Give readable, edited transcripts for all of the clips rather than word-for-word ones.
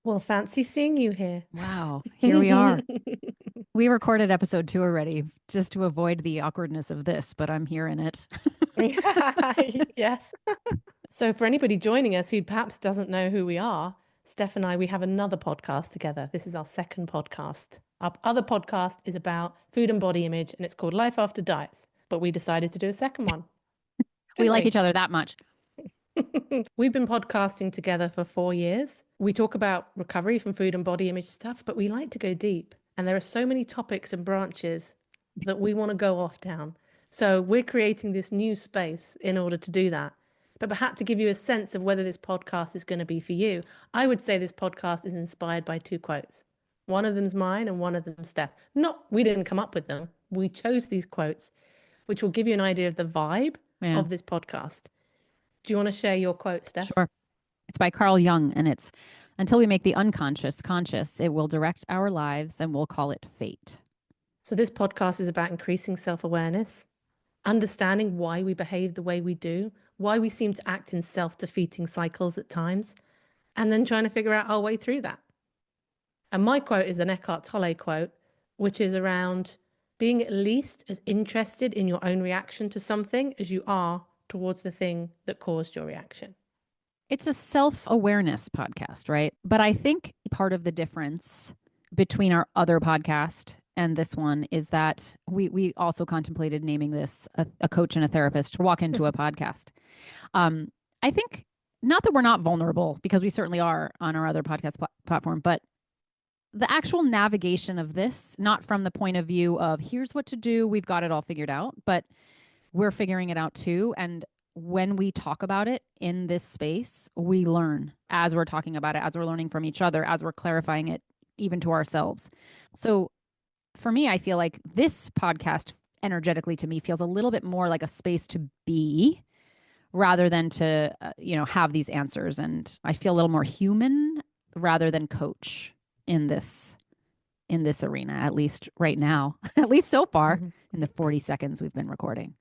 Well, fancy seeing you here. Wow, here we are. We recorded episode 2 already just to avoid the awkwardness of this, but I'm here in it. Yeah, yes. So, for anybody joining us who perhaps doesn't know who we are, Steph and I, we have another podcast together. This is our second podcast. Our other podcast is about food and body image, and it's called Life After Diets. But we decided to do a second one, We didn't like we? each other that much. We've been podcasting together for 4 years. We talk about recovery from food and body image stuff, but we like to go deep. And there are so many topics and branches that we want to go off down. So we're creating this new space in order to do that. But perhaps to give you a sense of whether this podcast is going to be for you, I would say this podcast is inspired by two quotes. One of them's mine and one of them's Steph. Not, we didn't come up with them. We chose these quotes, which will give you an idea of the vibe Yeah, of this podcast. Do you want to share your quote, Steph? sure. It's by Carl Jung, and it's until we make the unconscious conscious, it will direct our lives and we'll call it fate. So, this podcast is about increasing self awareness, understanding why we behave the way we do, why we seem to act in self defeating cycles at times, and then trying to figure out our way through that. And my quote is an Eckhart Tolle quote, which is around being at least as interested in your own reaction to something as you are towards the thing that caused your reaction. It's a self-awareness podcast, right? But I think part of the difference between our other podcast and this one is that we also contemplated naming this a coach and a therapist to walk into a podcast. I think not that we're not vulnerable because we certainly are on our other podcast platform, but the actual navigation of this, not from the point of view of here's what to do, we've got it all figured out, but we're figuring it out too. And when we talk about it in this space, we learn as we're talking about it, as we're learning from each other, as we're clarifying it even to ourselves. So for me, I feel like this podcast energetically to me feels a little bit more like a space to be rather than to, have these answers. And I feel a little more human rather than coach in this arena, at least right now, at least so far in the 40 seconds we've been recording.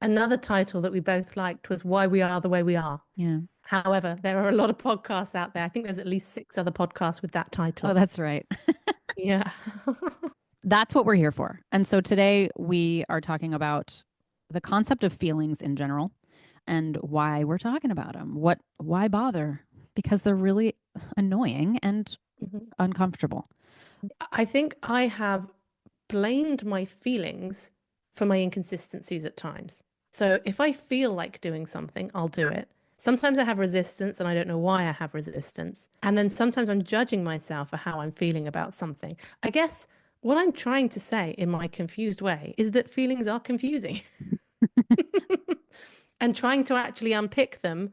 Another title that we both liked was Why We Are the Way We Are. Yeah. However, there are a lot of podcasts out there. I think there's at least 6 other podcasts with that Oh, title. that's right. Yeah. That's what we're here for. And so today we are talking about the concept of feelings in general and why we're talking about them. Why bother? Because they're really annoying and Mhm. uncomfortable. I think I have blamed my feelings for my inconsistencies at times. So if I feel like doing something, I'll do it. Sometimes I have resistance and I don't know why I have resistance. And then sometimes I'm judging myself for how I'm feeling about something. I guess what I'm trying to say in my confused way is that feelings are confusing and trying to actually unpick them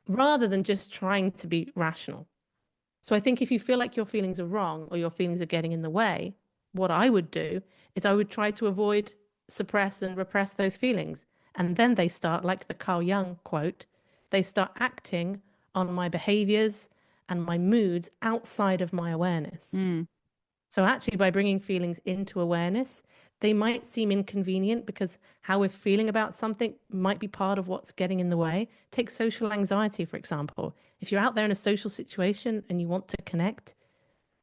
rather than just trying to be rational. So I think if you feel like your feelings are wrong or your feelings are getting in the way, what I would do is I would try to avoid, suppress, and repress those feelings. And then they start, like the Carl Jung quote, they start acting on my behaviors and my moods outside of my awareness. Mm. So actually, by bringing feelings into awareness, they might seem inconvenient because how we're feeling about something might be part of what's getting in the way. Take social anxiety, for example. If you're out there in a social situation and you want to connect,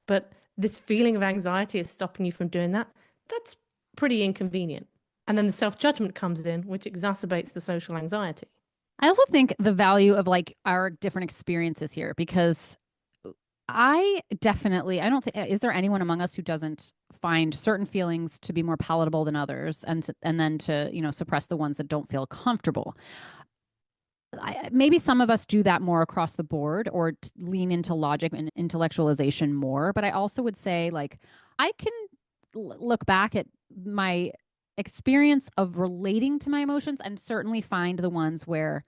but this feeling of anxiety is stopping you from doing that, that's pretty inconvenient. And then the self-judgment comes in, which exacerbates the social anxiety. I also think the value of like our different experiences here because I don't think, is there anyone among us who doesn't find certain feelings to be more palatable than others and then to, suppress the ones that don't feel comfortable? Maybe some of us do that more across the board or lean into logic and intellectualization more. But I also would say, like, I can look back at my experience of relating to my emotions and certainly find the ones where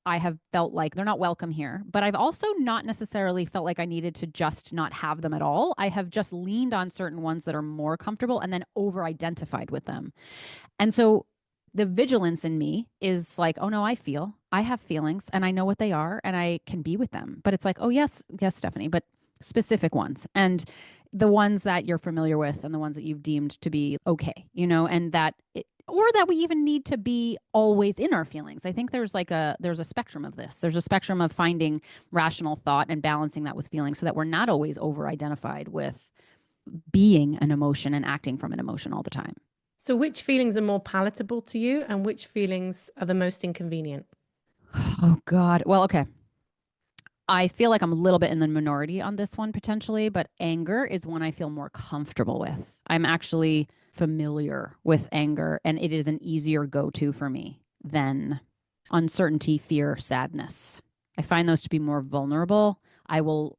I have felt like they're not welcome here. But I've also not necessarily felt like I needed to just not have them at all. I have just leaned on certain ones that are more comfortable and then over identified with them. And so the vigilance in me is like, oh no, I have feelings and I know what they are and I can be with them. But it's like, oh yes, yes, Stephanie, but specific ones. And the ones that you're familiar with and the ones that you've deemed to be okay, and that or that we even need to be always in our feelings. I think there's a spectrum of this. There's a spectrum of finding rational thought and balancing that with feelings so that we're not always over identified with being an emotion and acting from an emotion all the time. So, which feelings are more palatable to you and which feelings are the most inconvenient? Oh God. Well, okay. I feel like I'm a little bit in the minority on this one potentially, but anger is one I feel more comfortable with. I'm actually familiar with anger, and it is an easier go to for me than uncertainty, fear, sadness. I find those to be more vulnerable. I will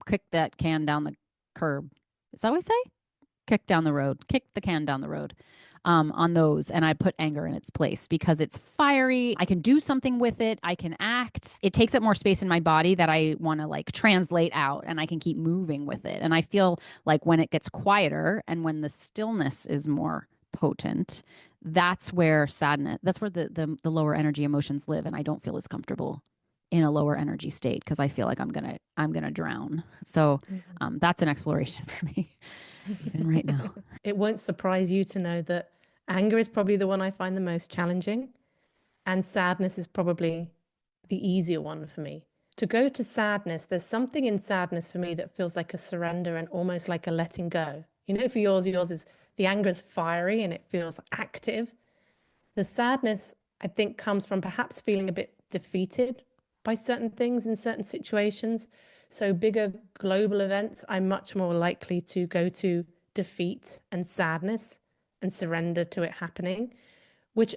kick that can down the curb. Is that what we say? Kick down the road, kick the can down the road on those. And I put anger in its place because it's fiery. I can do something with it. I can act. It takes up more space in my body that I want to like translate out, and I can keep moving with it. And I feel like when it gets quieter and when the stillness is more potent, that's where sadness, that's where the lower energy emotions live. And I don't feel as comfortable in a lower energy state because I feel like I'm gonna drown. So that's an exploration for me even right now. It won't surprise you to know that anger is probably the one I find the most challenging, and sadness is probably the easier one for me. To go to sadness, there's something in sadness for me that feels like a surrender and almost like a letting go. You know, for yours is the anger is fiery and it feels active. The sadness, I think, comes from perhaps feeling a bit defeated by certain things in certain situations. So, bigger global events, I'm much more likely to go to defeat and sadness and surrender to it happening, which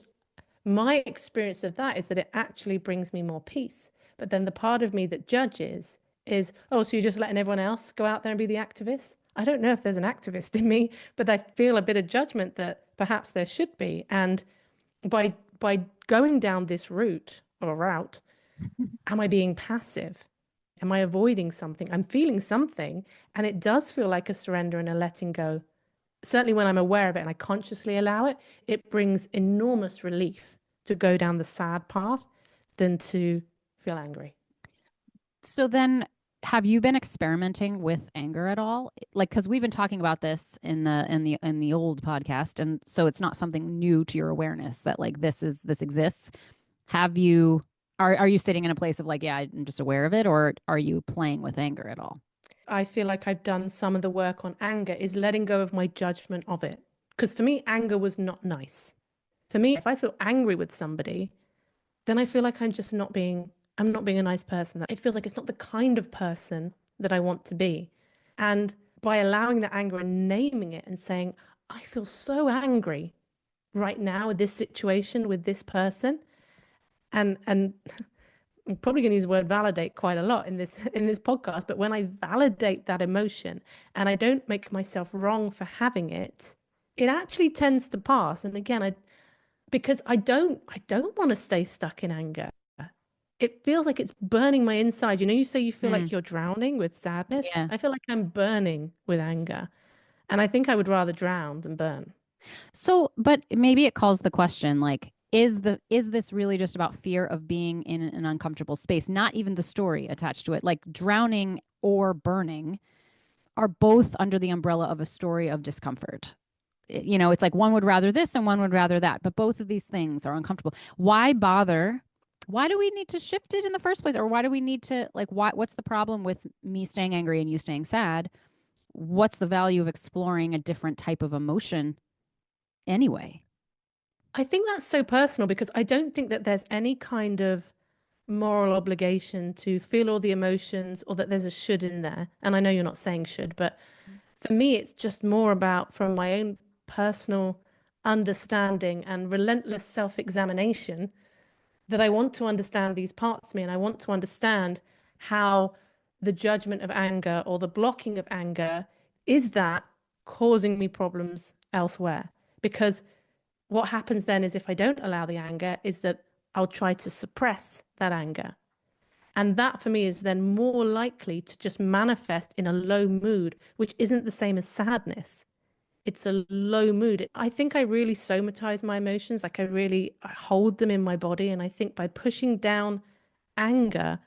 my experience of that is that it actually brings me more peace. But then the part of me that judges is, oh, so you're just letting everyone else go out there and be the activist? I don't know if there's an activist in me, but I feel a bit of judgment that perhaps there should be. And by going down this route, am I being passive? Am I avoiding something? I'm feeling something, and it does feel like a surrender and a letting go. Certainly when I'm aware of it and I consciously allow it, it brings enormous relief to go down the sad path than to feel angry. So then have you been experimenting with anger at all? Like cuz we've been talking about this in the old podcast, and so it's not something new to your awareness that like this exists. Have you are you sitting in a place of like, yeah, I'm just aware of it, or are you playing with anger at all? I feel like I've done some of the work on anger is letting go of my judgment of it. Because for me, anger was not nice. For me, if I feel angry with somebody, then I feel like I'm not being a nice person. It feels like it's not the kind of person that I want to be. And by allowing that anger and naming it and saying, I feel so angry right now with this situation, with this person, and I'm probably going to use the word validate quite a lot in this in this podcast, but when I validate that emotion and I don't make myself wrong for having it, it actually tends to pass. And again, because I don't want to stay stuck in anger. It feels like it's burning my inside. You know, you say you feel Mm, like you're drowning with sadness. yeah. I feel like I'm burning with anger. And I think I would rather drown than burn. So, but maybe it calls the question like is this really just about fear of being in an uncomfortable space, not even the story attached to it? Like drowning or burning are both under the umbrella of a story of discomfort. You know, it's like one would rather this and one would rather that, but both of these things are uncomfortable. Why bother? Why do we need to shift it in the first place? Or why do we need to like what's the problem with me staying angry and you staying sad? What's the value of exploring a different type of emotion anyway? I think that's so personal because I don't think that there's any kind of moral obligation to feel all the emotions or that there's a should in there. And I know you're not saying should, but for me, it's just more about from my own personal understanding and relentless self-examination that I want to understand these parts of me and I want to understand how the judgment of anger or the blocking of anger is that causing me problems elsewhere. Because what happens then is if I don't allow the anger, is that I'll try to suppress that anger. And that for me is then more likely to just manifest in a low mood, which isn't the same as sadness. It's a low mood. I think I really somatize my emotions. Like I hold them in my body. And I think by pushing down anger,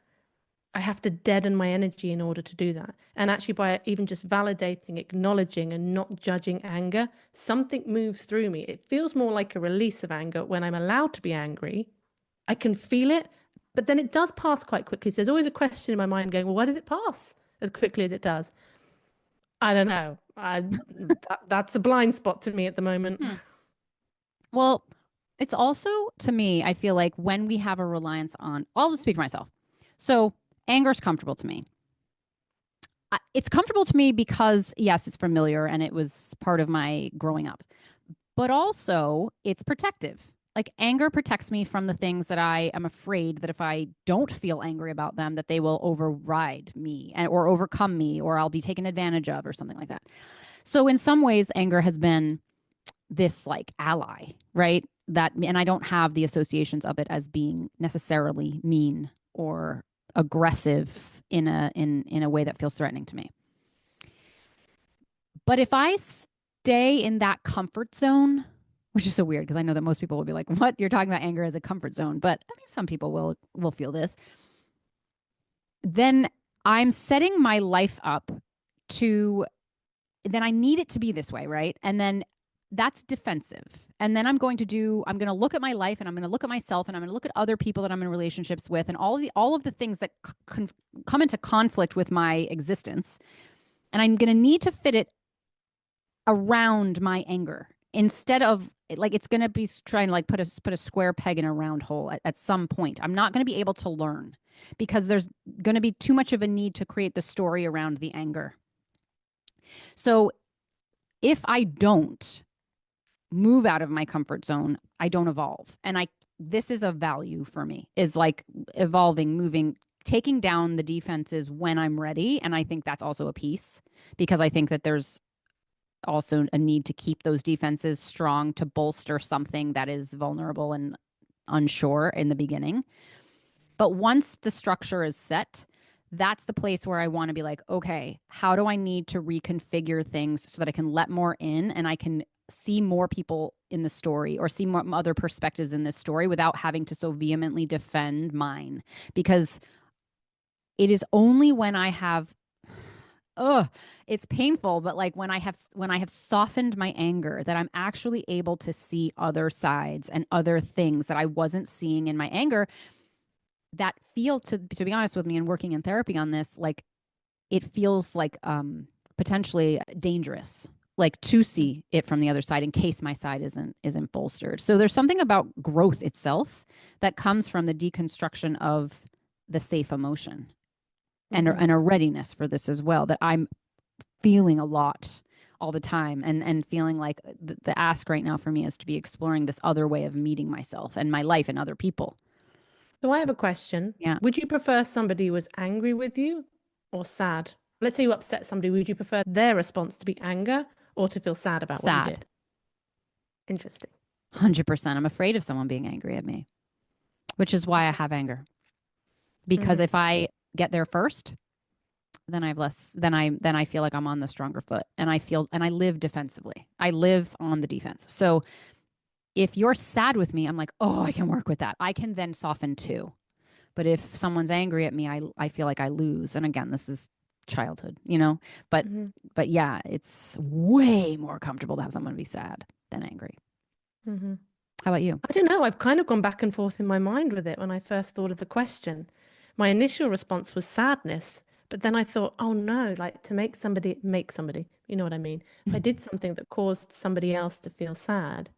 I have to deaden my energy in order to do that. And actually, by even just validating, acknowledging, and not judging anger, something moves through me. It feels more like a release of anger when I'm allowed to be angry. I can feel it, but then it does pass quite quickly. So there's always a question in my mind going, well, why does it pass as quickly as it does? I don't know. That's a blind spot to me at the moment. Hmm. Well, it's also to me, I feel like when we have a reliance on, I'll just speak for myself. So anger is comfortable to me. It's comfortable to me because, yes, it's familiar and it was part of my growing up, but also it's protective. Like anger protects me from the things that I am afraid that if I don't feel angry about them, that they will override me or overcome me, or I'll be taken advantage of or something like that. So in some ways, anger has been this like ally, right? And I don't have the associations of it as being necessarily mean or aggressive in a way that feels threatening to me. But if I stay in that comfort zone, which is so weird because I know that most people will be like, "What? You're talking about anger as a comfort zone?" But I mean, some people will feel this. Then I'm setting my life up to. Then I need it to be this way, right? And then that's defensive. And then I'm going to look at my life and I'm going to look at myself and I'm going to look at other people that I'm in relationships with and all of the things that come into conflict with my existence. And I'm going to need to fit it around my anger instead of like it's going to be trying to like put a square peg in a round hole at some point. I'm not going to be able to learn because there's going to be too much of a need to create the story around the anger. So if I don't move out of my comfort zone, I don't evolve. And this is a value for me, is like evolving, moving, taking down the defenses when I'm ready. And I think that's also a piece because I think that there's also a need to keep those defenses strong to bolster something that is vulnerable and unsure in the beginning. But once the structure is set, that's the place where I want to be like, okay, how do I need to reconfigure things so that I can let more in and I can see more people in the story or see more other perspectives in this story without having to so vehemently defend mine? Because it is only when I have it's painful, but like when I have softened my anger that I'm actually able to see other sides and other things that I wasn't seeing in my anger that feel, to be honest with me and working in therapy on this, like it feels like potentially dangerous, like to see it from the other side in case my side isn't bolstered. So there's something about growth itself that comes from the deconstruction of the safe emotion and a readiness for this as well, that I'm feeling a lot all the time and feeling like the ask right now for me is to be exploring this other way of meeting myself and my life and other people. So I have a question. Yeah. Would you prefer somebody was angry with you or sad? Let's say you upset somebody. Would you prefer their response to be anger or to feel sad about what you Sad. did? Interesting. 100%. I'm afraid of someone being angry at me, which is why I have anger. Because Mm-hmm. if I get there first, then I have less, then I feel like I'm on the stronger foot and I live defensively. I live on the defense. So if you're sad with me, I'm like, oh, I can work with that. I can then soften too. But if someone's angry at me, I feel like I lose. And again, this is childhood, you know? But Mm-hmm. but yeah, it's way more comfortable to have someone be sad than angry. Mm-hmm. How about you? I don't know. I've kind of gone back and forth in my mind with it when I first thought of the question. My initial response was sadness, but then I thought, oh no, like to make somebody, you know what I mean? If I did something that caused somebody else to feel sad,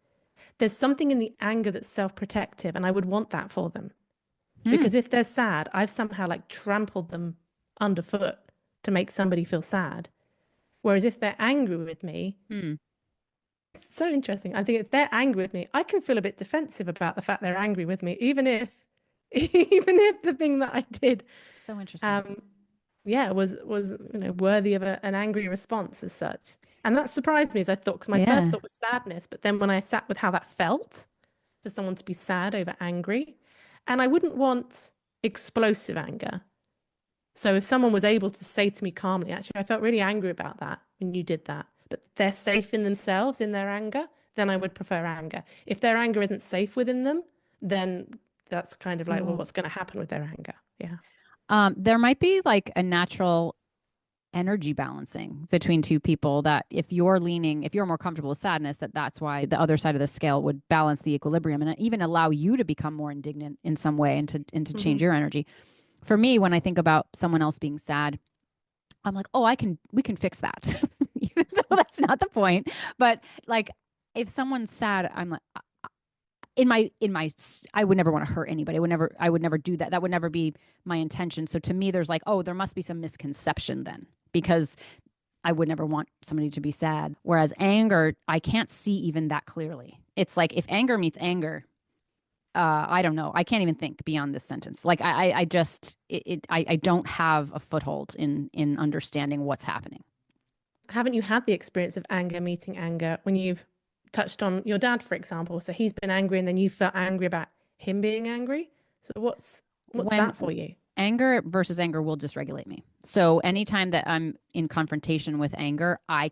there's something in the anger that's self-protective, and I would want that for them. Hmm. Because if they're sad, I've somehow like trampled them underfoot to make somebody feel sad. Whereas if they're angry with me, Hmm. it's so interesting. I think if they're angry with me, I can feel a bit defensive about the fact they're angry with me, even if even if the thing that I did So interesting. um yeah was worthy of an angry response as such. And that surprised me as I thought, because my first Yeah. thought was sadness, but then when I sat with how that felt for someone to be sad over angry, and I wouldn't want explosive anger. So if someone was able to say to me calmly, actually, I felt really angry about that when you did that, but they're safe in themselves in their anger, then I would prefer anger. If their anger isn't safe within them, then that's kind of like, well, Oh, what's going to happen with their anger? Yeah. There might be like a natural energy balancing between two people that if you're more comfortable with sadness, that's why the other side of the scale would balance the equilibrium and even allow you to become more indignant in some way and to change your energy. For me, when I think about someone else being sad, I'm like, oh, we can fix that. Even though that's not the point. But like if someone's sad, I'm like, in my I would never want to hurt anybody. I would never do that. That would never be my intention. So to me, there's like, oh, there must be some misconception then, because I would never want somebody to be sad. Whereas anger, I can't see even that clearly. It's like if anger meets anger, I don't know. I can't even think beyond this sentence. Like I just I don't have a foothold in understanding what's happening. Haven't you had the experience of anger meeting anger when you've touched on your dad, for example? So he's been angry and then you felt angry about him being angry. So what's When that for you? anger versus anger will dysregulate me. So anytime that I'm in confrontation with anger, I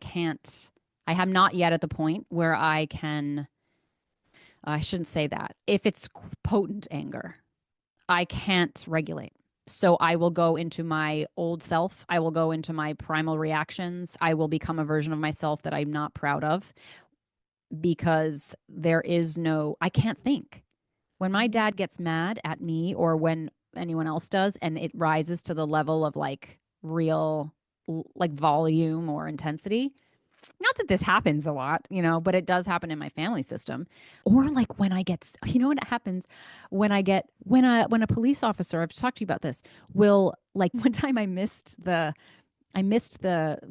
have not yet at the point where I can, I shouldn't say that. If it's potent anger, I can't regulate. So I will go into my old self. I will go into my primal reactions. I will become a version of myself that I'm not proud of because I can't think. When my dad gets mad at me or when anyone else does, and it rises to the level of like real, like volume or intensity, not that this happens a lot, but it does happen in my family system. Or like when I get, what happens when a police officer, I've talked to you about this, will like one time I missed the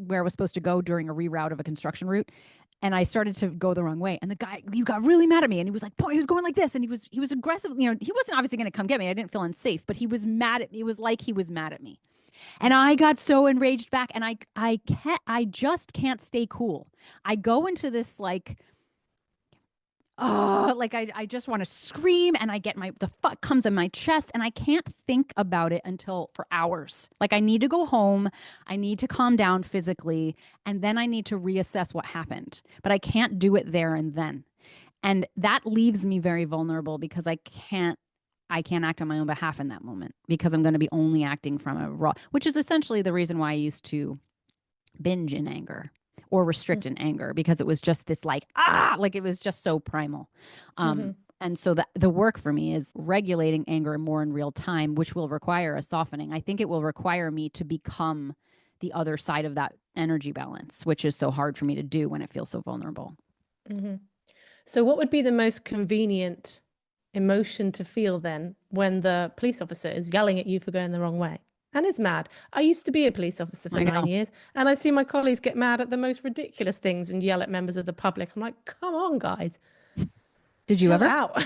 where I was supposed to go during a reroute of a construction route. And I started to go the wrong way. And the guy, he got really mad at me. And he was like, boy, he was going like this. And he was aggressive. He wasn't obviously going to come get me. I didn't feel unsafe, but he was mad at me. It was like he was mad at me. And I got so enraged back, and I just can't stay cool. I go into this like, oh, like I just want to scream, and I get the fuck comes in my chest, and I can't think about it until for hours. Like I need to go home, I need to calm down physically, and then I need to reassess what happened. But I can't do it there and then. And that leaves me very vulnerable because I can't act on my own behalf in that moment because I'm going to be only acting from a raw, which is essentially the reason why I used to binge in anger or restrict in anger, because it was just this like it was just so primal. And so the work for me is regulating anger more in real time, which will require a softening. I think it will require me to become the other side of that energy balance, which is so hard for me to do when it feels so vulnerable. So what would be the most convenient emotion to feel then when the police officer is yelling at you for going the wrong way and is mad? I used to be a police officer for 9 years, and I see my colleagues get mad at the most ridiculous things and yell at members of the public. I'm like, come on, guys. Did you ever? Out.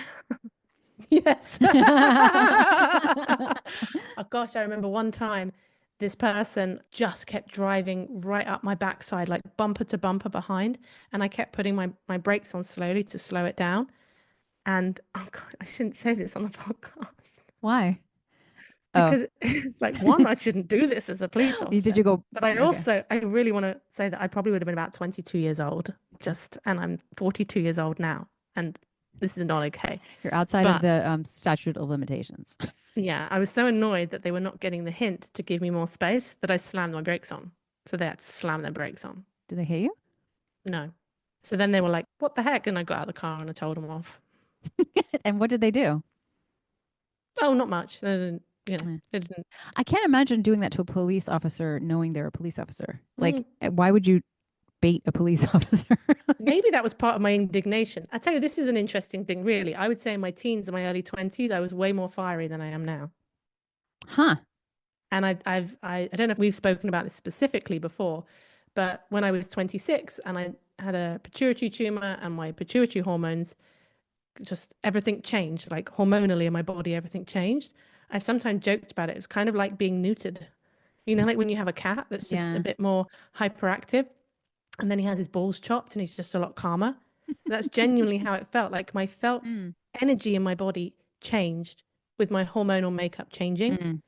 Yes. Oh gosh, I remember one time this person just kept driving right up my backside, like bumper to bumper behind, and I kept putting my brakes on slowly to slow it down. And oh God, I shouldn't say this on the podcast. Why? Because it's like, one, I shouldn't do this as a police officer. Did you go? But I also, I really want to say that I probably would have been about 22 years old, and I'm 42 years old now. And this is not okay. You're outside of the statute of limitations. Yeah, I was so annoyed that they were not getting the hint to give me more space that I slammed my brakes on. So they had to slam their brakes on. Did they hit you? No. So then they were like, what the heck? And I got out of the car and I told them off. And what did they do? Oh, not much. They didn't. I can't imagine doing that to a police officer knowing they're a police officer. Like, why would you bait a police officer? Maybe that was part of my indignation. I tell you, this is an interesting thing, really. I would say in my teens and my early 20s, I was way more fiery than I am now. Huh. And I don't know if we've spoken about this specifically before, but when I was 26 and I had a pituitary tumor and my pituitary hormones, just everything changed, like hormonally in my body, everything changed. I've sometimes joked about it. It was kind of like being neutered. Like when you have a cat that's just a bit more hyperactive and then he has his balls chopped and he's just a lot calmer. That's genuinely how it felt. Like my energy in my body changed with my hormonal makeup changing.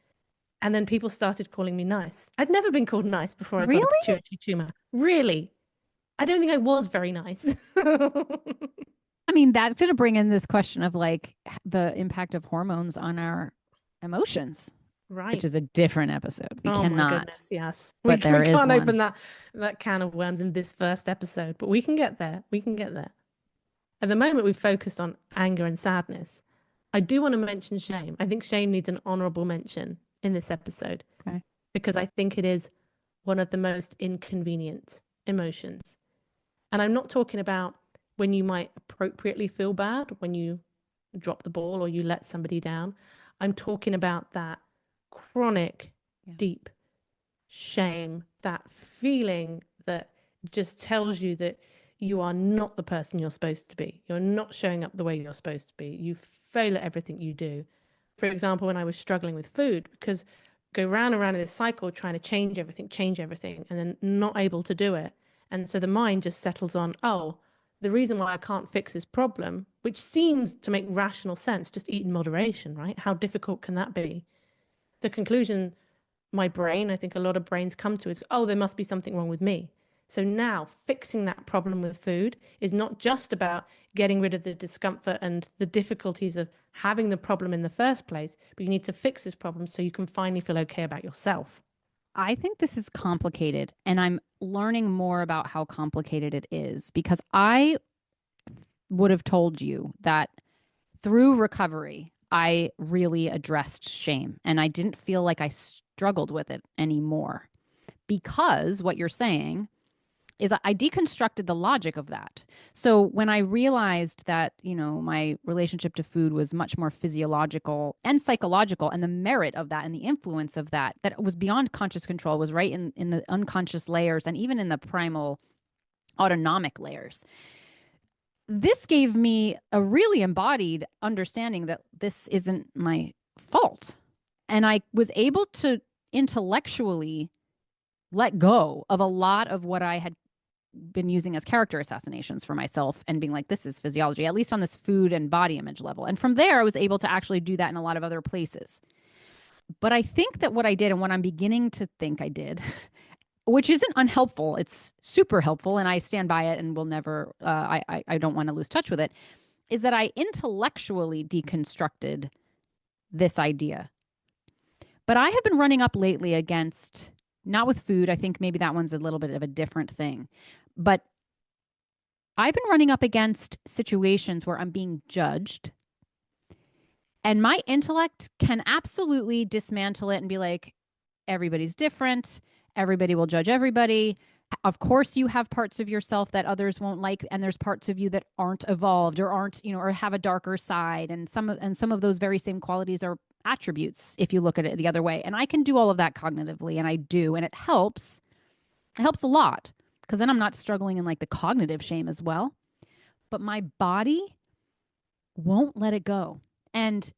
And then people started calling me nice. I'd never been called nice before I got a pituitary tumor. Really? I don't think I was very nice. I mean, that's going to bring in this question of like the impact of hormones on our emotions. which Right. is a different episode. We Oh my cannot, goodness, yes. but We there is can't one. open that can of worms in this first episode, but we can get there. We can get there. At the moment, we've focused on anger and sadness. I do want to mention shame. I think shame needs an honorable mention in this episode Okay. because I think it is one of the most inconvenient emotions. And I'm not talking about when you might appropriately feel bad when you drop the ball or you let somebody down. I'm talking about that chronic, Yeah. deep shame, that feeling that just tells you that you are not the person you're supposed to be. You're not showing up the way you're supposed to be. You fail at everything you do. For example, when I was struggling with food, because go round and round in this cycle trying to change everything, and then not able to do it. And so the mind just settles on, oh, the reason why I can't fix this problem, which seems to make rational sense, just eat in moderation, right? How difficult can that be? The conclusion my brain, I think a lot of brains come to is, oh, there must be something wrong with me. So now fixing that problem with food is not just about getting rid of the discomfort and the difficulties of having the problem in the first place, but you need to fix this problem so you can finally feel okay about yourself. I think this is complicated, and I'm learning more about how complicated it is because I would have told you that through recovery, I really addressed shame and I didn't feel like I struggled with it anymore because what you're saying is I deconstructed the logic of that. So when I realized that, my relationship to food was much more physiological and psychological, and the merit of that and the influence of that, that it was beyond conscious control, was right in the unconscious layers and even in the primal autonomic layers. This gave me a really embodied understanding that this isn't my fault. And I was able to intellectually let go of a lot of what I had been using as character assassinations for myself and being like, this is physiology, at least on this food and body image level. And from there, I was able to actually do that in a lot of other places. But I think that what I did and what I'm beginning to think I did, which isn't unhelpful, it's super helpful, and I stand by it and will never, I don't want to lose touch with it, is that I intellectually deconstructed this idea. But I have been running up lately against, not with food, I think maybe that one's a little bit of a different thing, but I've been running up against situations where I'm being judged. And my intellect can absolutely dismantle it and be like, everybody's different. Everybody will judge everybody. Of course, you have parts of yourself that others won't like, and there's parts of you that aren't evolved or aren't, or have a darker side. And some of those very same qualities are attributes if you look at it the other way. And I can do all of that cognitively, and I do, and it helps. It helps a lot because then I'm not struggling in like the cognitive shame as well. But my body won't let it go. And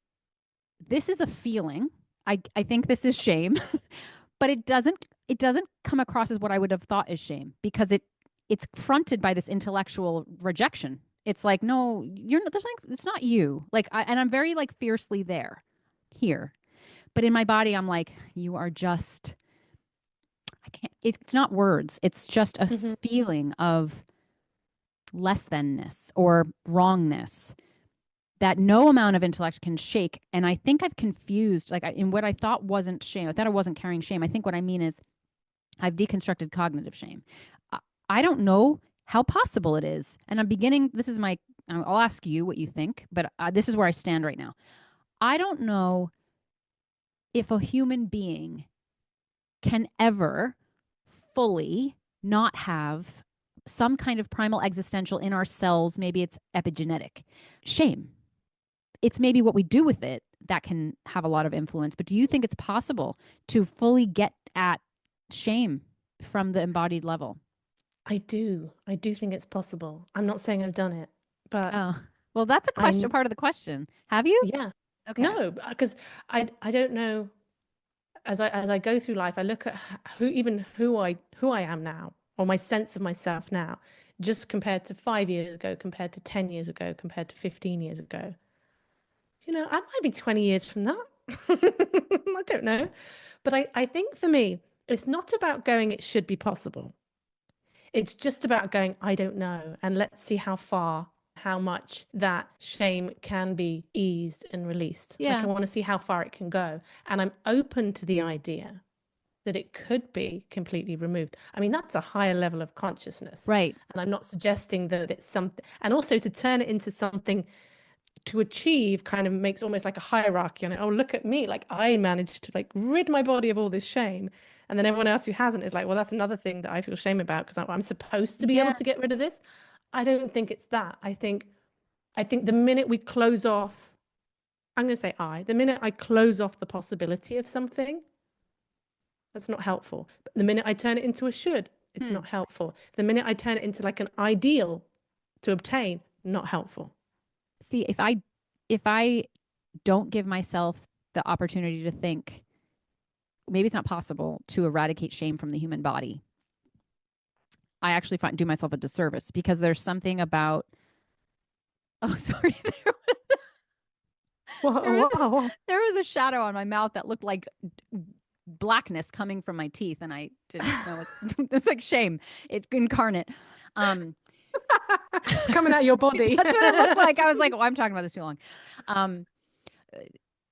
this is a feeling. I think this is shame, but it doesn't come across as what I would have thought is shame because it's fronted by this intellectual rejection. It's like, no, you're not, there's like, it's not you. Like, and I'm very like fiercely here. But in my body, I'm like, you are just, I can't, it's not words. It's just a Mm-hmm. feeling of less thanness or wrongness that no amount of intellect can shake. And I think I've confused, like in what I thought wasn't shame. I thought I wasn't carrying shame. I think what I mean is I've deconstructed cognitive shame. I don't know how possible it is. And I'm beginning, I'll ask you what you think, but this is where I stand right now. I don't know if a human being can ever fully not have some kind of primal existential in our cells. Maybe it's epigenetic shame. It's maybe what we do with it that can have a lot of influence. But do you think it's possible to fully get at shame from the embodied level? I do. I do think it's possible. I'm not saying I've done it, but Oh, well, that's a question, I, part of the question. Have you? yeah, Okay. no, because I don't know. As I go through life, I look at who I am now, or my sense of myself now, just compared to 5 years ago, compared to 10 years ago, compared to 15 years ago. I might be 20 years from that. I don't know. But I think for me, it's not about going, it should be possible. It's just about going, I don't know. And let's see how far how much that shame can be eased and released. Like, I want to see how far it can go. And I'm open to the idea that it could be completely removed. I mean, that's a higher level of consciousness. Right. And I'm not suggesting that it's something, and also to turn it into something to achieve kind of makes almost like a hierarchy on it. Oh, look at me. Like, I managed to like rid my body of all this shame. And then everyone else who hasn't is like, well, that's another thing that I feel shame about because I'm supposed to be able to get rid of this. I don't think it's that. I think the minute we close off, I'm going to say the minute I close off the possibility of something, that's not helpful. But the minute I turn it into a should, it's not helpful. The minute I turn it into like an ideal to obtain, not helpful. See, if I don't give myself the opportunity to think, maybe it's not possible to eradicate shame from the human body, I actually do myself a disservice, because there's something about, oh, sorry. There was a shadow on my mouth that looked like blackness coming from my teeth, and I didn't know it's like shame. It's incarnate. It's coming out of your body. That's what it looked like. I was like, I'm talking about this too long.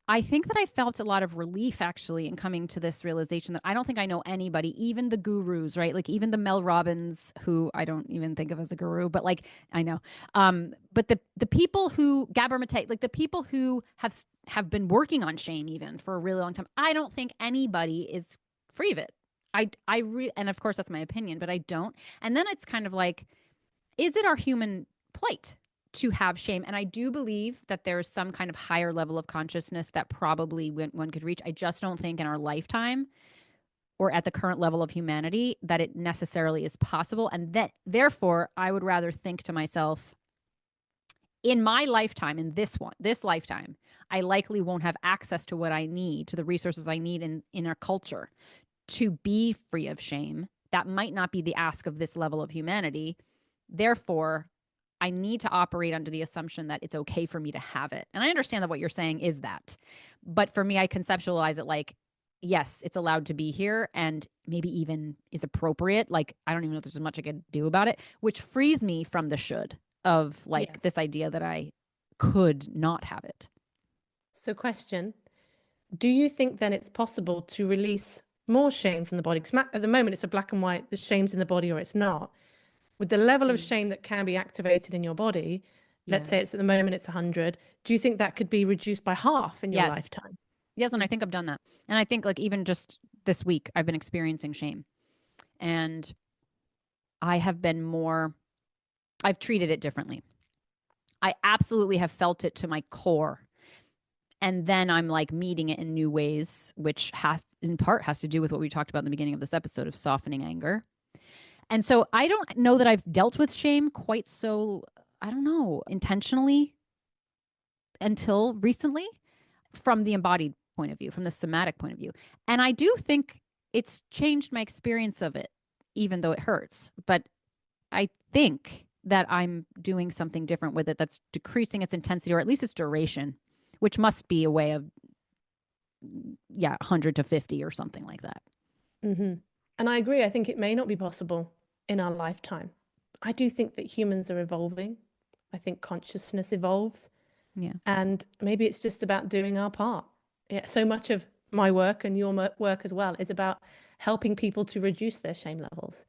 I think that I felt a lot of relief actually in coming to this realization that I don't think I know anybody, even the gurus, right? Like even the Mel Robbins, who I don't even think of as a guru, but like I know. But the people who Gabor Mate, like the people who have been working on shame even for a really long time, I don't think anybody is free of it. And of course that's my opinion, but I don't. And then it's kind of like, is it our human plight to have shame? And I do believe that there's some kind of higher level of consciousness that probably one could reach. I just don't think in our lifetime or at the current level of humanity that it necessarily is possible. And that therefore I would rather think to myself, in my lifetime, in this lifetime, I likely won't have access to what I need, to the resources I need in our culture to be free of shame. That might not be the ask of this level of humanity. Therefore, I need to operate under the assumption that it's okay for me to have it. And I understand that what you're saying is that. But for me, I conceptualize it like, yes, it's allowed to be here and maybe even is appropriate. Like, I don't even know if there's much I could do about it, which frees me from the should of like this idea that I could not have it. So question, do you think then it's possible to release more shame from the body? Because at the moment it's a black and white, the shame's in the body or it's not. With the level of shame that can be activated in your body, let's say it's at the moment it's 100, do you think that could be reduced by half in your lifetime? Yes, and I think I've done that. And I think like even just this week, I've been experiencing shame. And I've treated it differently. I absolutely have felt it to my core. And then I'm like meeting it in new ways, which in part has to do with what we talked about in the beginning of this episode of softening anger. And so I don't know that I've dealt with shame quite so, I don't know, intentionally until recently from the embodied point of view, from the somatic point of view. And I do think it's changed my experience of it, even though it hurts. But I think that I'm doing something different with it that's decreasing its intensity, or at least its duration, which must be a way of, 100 to 50 or something like that. Mm-hmm. And I agree. I think it may not be possible in our lifetime. I do think that humans are evolving. I think consciousness evolves. Yeah. And maybe it's just about doing our part. Yeah. So much of my work and your work as well is about helping people to reduce their shame levels.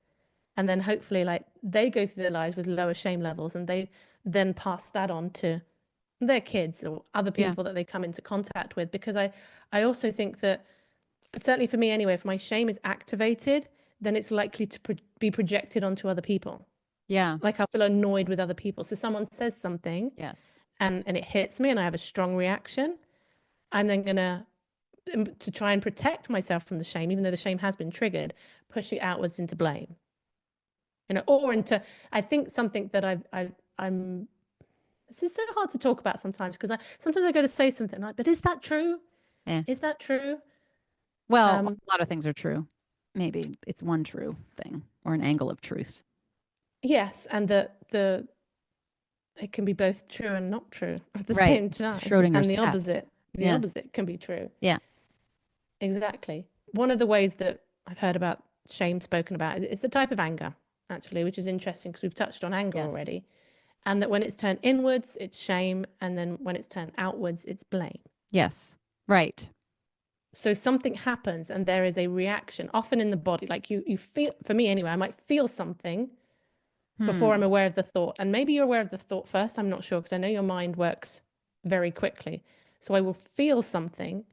And then hopefully like they go through their lives with lower shame levels and they then pass that on to their kids or other people that they come into contact with. Because I also think that, certainly for me anyway, if my shame is activated, then it's likely to be projected onto other people. Yeah. Like I feel annoyed with other people. So someone says something and it hits me and I have a strong reaction. I'm then going to try and protect myself from the shame, even though the shame has been triggered, push it outwards into blame. Or into, I think something that I'm, this is so hard to talk about sometimes because sometimes I go to say something like, but is that true? Is that true? Well, a lot of things are true. Maybe it's one true thing or an angle of truth. Yes, and it can be both true and not true at the same time. Schrodinger's and the cat. opposite can be true. Yeah. Exactly. One of the ways that I've heard about shame spoken about is the type of anger, actually, which is interesting because we've touched on anger already. And that when it's turned inwards, it's shame. And then when it's turned outwards, it's blame. Yes. Right. So something happens and there is a reaction, often in the body. Like you feel, for me anyway, I might feel something before I'm aware of the thought. And maybe you're aware of the thought first. I'm not sure, because I know your mind works very quickly. So I will feel something.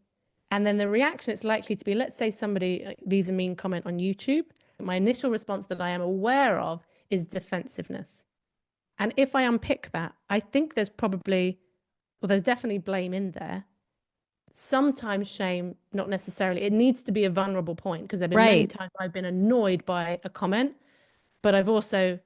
And then the reaction, it's likely to be, let's say somebody leaves a mean comment on YouTube. My initial response that I am aware of is defensiveness. And if I unpick that, I think there's probably, well, there's definitely blame in there. Sometimes shame, not necessarily. It needs to be a vulnerable point, because there have been many times I've been annoyed by a comment, but I've also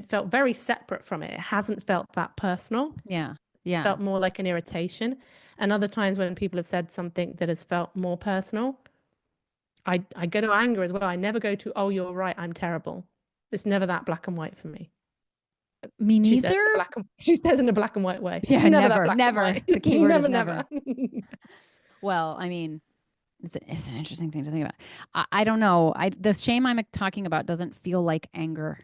felt very separate from it. It hasn't felt that personal. Yeah. Yeah. Felt more like an irritation. And other times when people have said something that has felt more personal, I go to anger as well. I never go to, oh, you're right, I'm terrible. It's never that black and white for me. Me neither. She says in a black and white way. Yeah, never. The keyword is never. Well, I mean, it's an interesting thing to think about. I don't know. The shame I'm talking about doesn't feel like anger.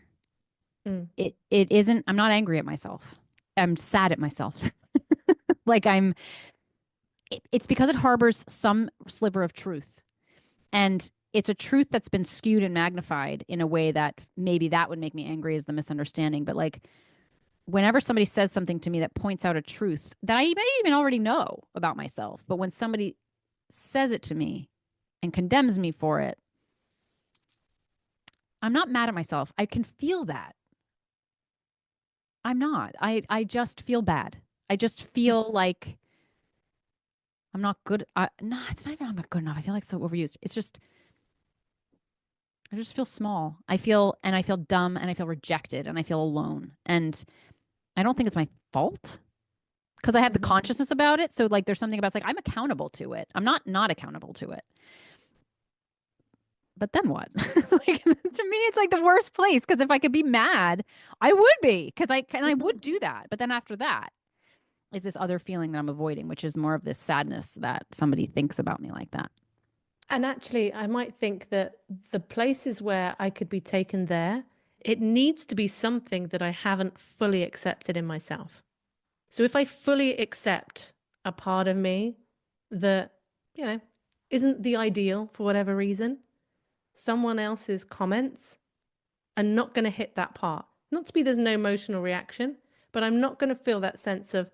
It isn't. I'm not angry at myself. I'm sad at myself. Like it's because it harbors some sliver of truth. And it's a truth that's been skewed and magnified in a way that maybe that would make me angry, is the misunderstanding. But like, whenever somebody says something to me that points out a truth that I may even already know about myself, but when somebody says it to me and condemns me for it, I'm not mad at myself. I can feel that. I'm not. I just feel bad. I just feel like I'm not good. No, it's not even I'm not good enough. I feel like it's so overused. It's just, I just feel small. I feel dumb, and I feel rejected, and I feel alone. And I don't think it's my fault, because I have the consciousness about it. So like, there's something about, it's like, I'm accountable to it. I'm not accountable to it. But then what? Like, to me, it's like the worst place. Because if I could be mad, I would be, because I would do that. But then after that is this other feeling that I'm avoiding, which is more of this sadness that somebody thinks about me like that. And actually, I might think that the places where I could be taken there, it needs to be something that I haven't fully accepted in myself. So if I fully accept a part of me that, isn't the ideal for whatever reason, someone else's comments are not going to hit that part. Not to be there's no emotional reaction, but I'm not going to feel that sense of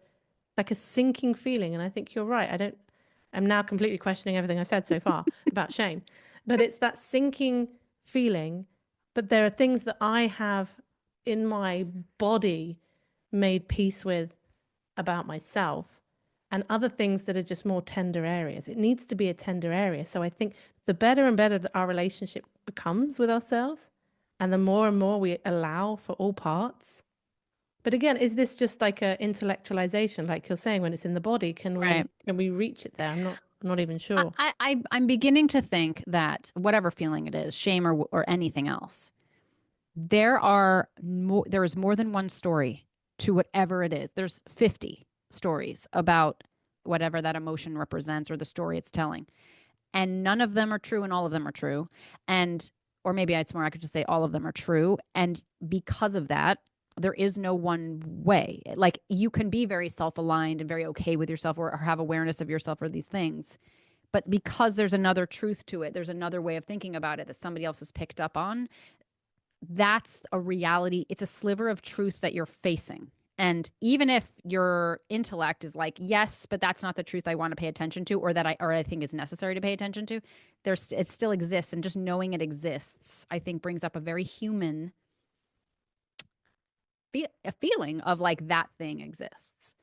like a sinking feeling. And I think you're right. I'm now completely questioning everything I've said so far about shame, but it's that sinking feeling. But there are things that I have in my body made peace with about myself, and other things that are just more tender areas. It needs to be a tender area. So I think the better and better that our relationship becomes with ourselves, and the more and more we allow for all parts. But again, is this just like a intellectualization, like you're saying, when it's in the body? Can we reach it there? I'm not even sure. I'm beginning to think that whatever feeling it is, shame or anything else, there is more than one story to whatever it is. There's 50 stories about whatever that emotion represents, or the story it's telling. And none of them are true, and all of them are true. Or maybe it's more, I could just say all of them are true. And because of that, there is no one way. Like, you can be very self-aligned and very okay with yourself, or have awareness of yourself, or these things. But because there's another truth to it, there's another way of thinking about it that somebody else has picked up on. That's a reality. It's a sliver of truth that you're facing. And even if your intellect is like, yes, but that's not the truth I want to pay attention to, or that I think is necessary to pay attention to, it still exists. And just knowing it exists, I think, brings up a very human a feeling of like, that thing exists.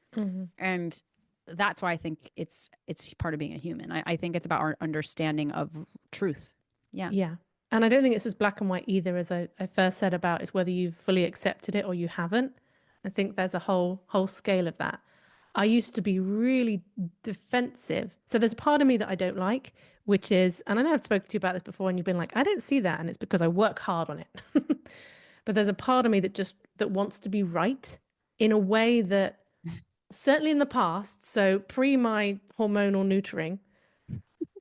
And that's why I think it's part of being a human. I think it's about our understanding of truth. Yeah. And I don't think it's as black and white either, as I first said about, is whether you've fully accepted it or you haven't. I think there's a whole scale of that. I used to be really defensive. So there's a part of me that I don't like, which is, and I know I've spoken to you about this before, and you've been like, I don't see that. And it's because I work hard on it. But there's a part of me that wants to be right in a way that, certainly in the past, so pre my hormonal neutering,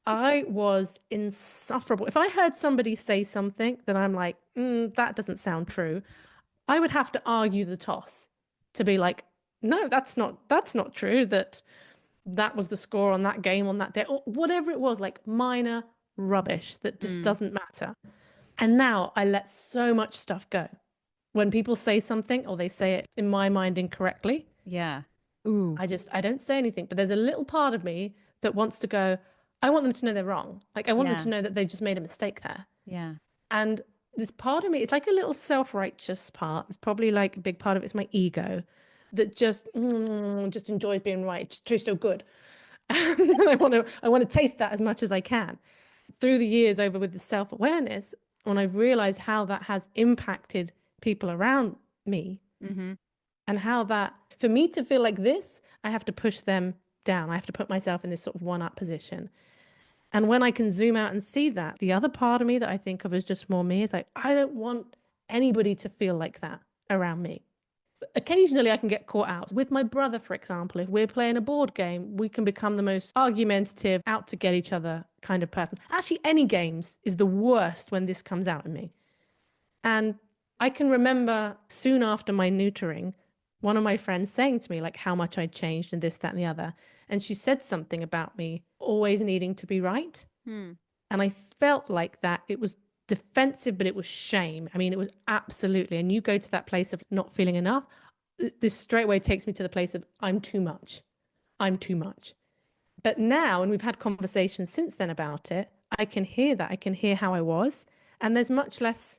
I was insufferable. If I heard somebody say something that I'm like, that doesn't sound true, I would have to argue the toss. to be like, no, that's not true. That was the score on that game on that day, or whatever it was, like minor rubbish that just doesn't matter. And now I let so much stuff go. When people say something or they say it in my mind incorrectly, Yeah. Ooh. I don't say anything. But there's a little part of me that wants to go, I want them to know they're wrong. Like I want them Yeah. to know that they've just made a mistake there. Yeah. And this part of me, it's like a little self-righteous part. It's probably like a big part of it's my ego that just enjoys being right. It just tastes so good. I want to taste that as much as I can. Through the years over with the self-awareness, when I've realized how that has impacted people around me Mm-hmm. and how that, for me to feel like this, I have to push them down. I have to put myself in this sort of one-up position. And when I can zoom out and see that, the other part of me that I think of as just more me is like, I don't want anybody to feel like that around me. Occasionally, I can get caught out. With my brother, for example, if we're playing a board game, we can become the most argumentative, out to get each other kind of person. Actually, any games is the worst when this comes out in me. And I can remember soon after my neutering, one of my friends saying to me, like, how much I'd changed and this, that, and the other. And she said something about me always needing to be right. Hmm. And I felt like that it was defensive, but it was shame. I mean, it was absolutely. And you go to that place of not feeling enough. This straight away takes me to the place of I'm too much. I'm too much. But now, and we've had conversations since then about it, I can hear that. I can hear how I was. And there's much less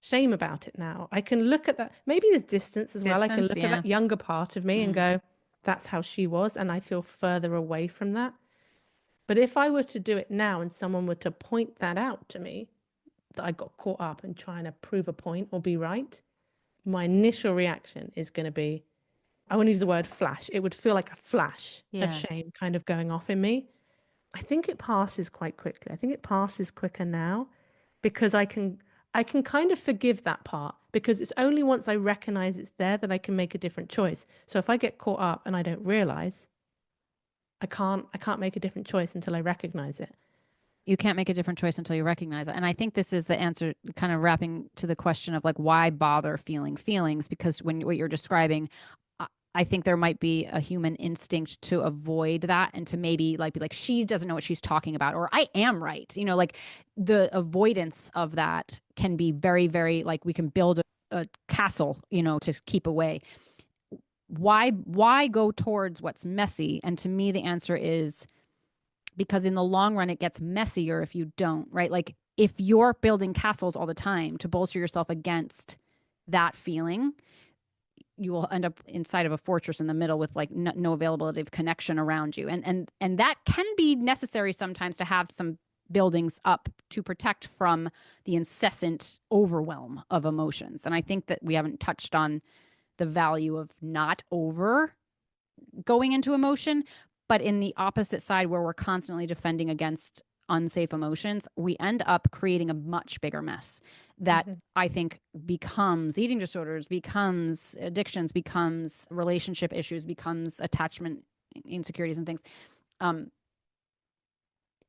shame about it now. I can look at that. Maybe there's distance as well. I can Distance, look at yeah. that younger part of me and go, that's how she was. And I feel further away from that. But if I were to do it now and someone were to point that out to me, that I got caught up in trying to prove a point or be right, my initial reaction is going to be, I won't use the word flash. It would feel like a flash of Yeah. shame kind of going off in me. I think it passes quite quickly. I think it passes quicker now because I can kind of forgive that part because it's only once I recognize it's there that I can make a different choice. So if I get caught up and I don't realize, I can't make a different choice until I recognize it. You can't make a different choice until you recognize it. And I think this is the answer, kind of wrapping to the question of like, why bother feeling feelings? Because when what you're describing, I think there might be a human instinct to avoid that and to maybe like be like, she doesn't know what she's talking about, or I am right. You know, like the avoidance of that can be very, very like we can build a castle, you know, to keep away. Why go towards what's messy? And to me, the answer is because in the long run, it gets messier if you don't, right? Like if you're building castles all the time to bolster yourself against that feeling, you will end up inside of a fortress in the middle with like no availability of connection around you. And that can be necessary sometimes to have some buildings up to protect from the incessant overwhelm of emotions. And I think that we haven't touched on the value of not over going into emotion, but in the opposite side where we're constantly defending against unsafe emotions, we end up creating a much bigger mess that I think becomes eating disorders, becomes addictions, becomes relationship issues, becomes attachment insecurities and things.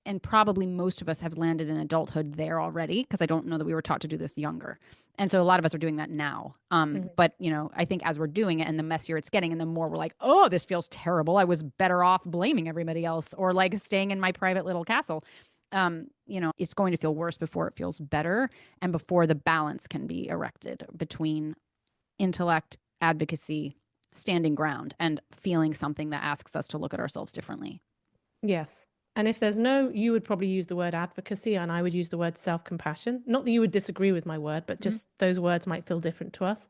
And probably most of us have landed in adulthood there already because I don't know that we were taught to do this younger. And so a lot of us are doing that now. But, you know, I think as we're doing it and the messier it's getting and the more we're like, oh, this feels terrible. I was better off blaming everybody else or like staying in my private little castle. You know, it's going to feel worse before it feels better and before the balance can be erected between intellect, advocacy, standing ground, and feeling something that asks us to look at ourselves differently. Yes. And if there's no, you would probably use the word advocacy and I would use the word self-compassion. Not that you would disagree with my word, but just those words might feel different to us.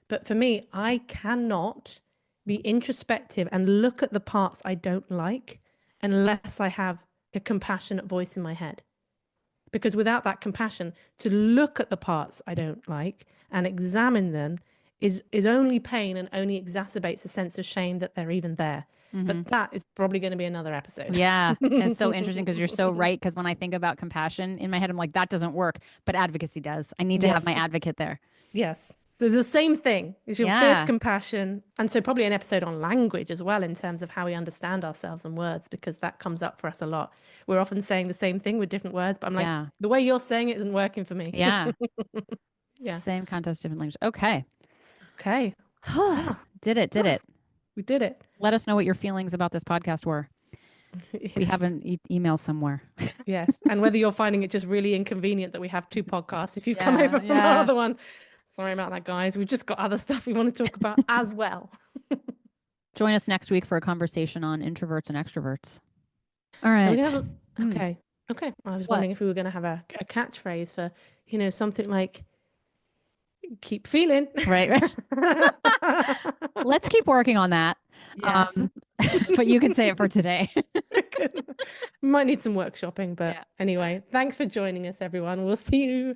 But for me, I cannot be introspective and look at the parts I don't like unless I have a compassionate voice in my head. Because without that compassion, to look at the parts I don't like and examine them is only pain and only exacerbates a sense of shame that they're even there. But that is probably going to be another episode. Yeah. And it's so interesting because you're so right. Because when I think about compassion in my head, I'm like, that doesn't work. But advocacy does. I need to have my Yes. advocate there. Yes. So it's the same thing. It's your fierce Yeah. compassion. And so probably an episode on language as well in terms of how we understand ourselves and words, because that comes up for us a lot. We're often saying the same thing with different words, but I'm like, Yeah. the way you're saying it isn't working for me. Yeah. Yeah. Same context, different language. Okay. Okay. Yeah, Did it. we did it. Let us know what your feelings about this podcast were. We have Yes. an email somewhere. Yes. And whether you're finding it just really inconvenient that we have two podcasts, if you've come over from our Yeah. other one, sorry about that, guys. We've just got other stuff we want to talk about as well. Join us next week for a conversation on introverts and extroverts. All Are we right. gonna have okay. Okay. I was What? wondering if we were going to have a catchphrase for, something like keep feeling. Right. Let's keep working on that. Yes. But you can say it for today. Might need some workshopping, but Yeah. anyway, thanks for joining us, everyone. We'll see you,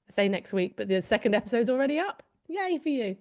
say next week, but the second episode's already up. Yay for you.